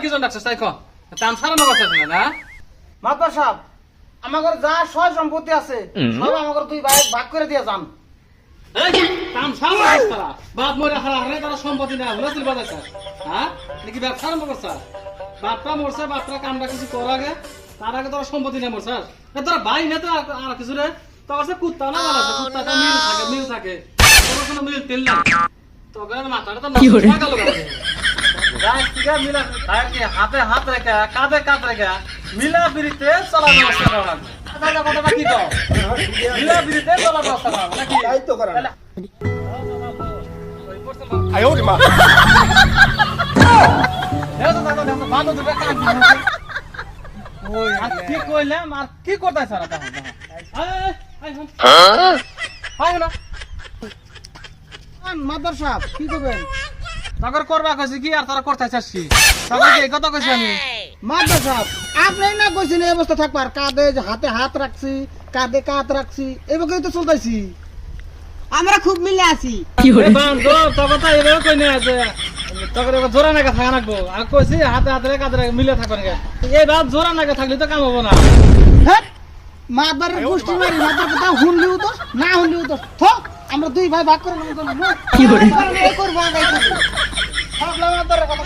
কি জন ডাকছিস তাই ক তাম সারা নগর না মাতবার সাহেব আমাদের যা সয় সম্পত্তি আছে সব আমাদের দুই ভাই ভাগ করে দিয়ে যান। এই তাম সারা নগর সারা বাপ মরে হারা হারা তারা সম্পত্তি না হলো তুই বাজাইছ হ্যাঁ নাকি ব্যবসা আরম্ভ করছ বাপটা মরছে বাপটা কামটা কিছু কর আগে তার আগে তোরা সম্পত্তি না মরছ তোরা ভাই না তো আর কিছু রে তোর কাছে কুত্তা না ভালো আছে কুত্তাটা মিল থাকে তোর কোনো মিল তেল না তোর মাথাটা তো নষ্ট হয়ে গেল রাস্তা মিলা তাকে হাতে হাত রেখে কাঁধে কাঁধ রেখে মিলা বিরিতে চলা ব্যবস্থা করা লাগবে কথা কি কও মিলা বিরিতে চলা ব্যবস্থা করা নাকি তাই তো করা আয় ওরে মা দেখো বাদ দুটো কাজ ওই আর কি কইলাম আর কি করতাছ না তখন আয় না মাতবার সাহেব কি করবেন? নগর করবা কইছি কি আর তারা করতে চাচ্ছি তখন কি কথা কইছি আমি মাতবার সাহেব আপনি না কইছেন এই অবস্থা থাকবার কাঁধে হাতে হাত রাখছি কাঁধে কাঁধ রাখছি এভাবেই তো চলতেছি আমরা খুব মিলে আছি। বান্ধব তোর কথা এভাবে কই না আছে তোকে জোড়া নাকা থাকা রাখবো আর কইছি হাতে হাতে কাঁধে মিলে থাকবে না এই বাপ জোড়া নাকা থাকলে তো কাম হবো না মাতবারের গোষ্ঠী মারি মাতবার কথা শুনলিও তো না শুনলিও তো আমরা দুই ভাই ভাগ করে নেব। কি করবো আগে সব মাতবারের কথা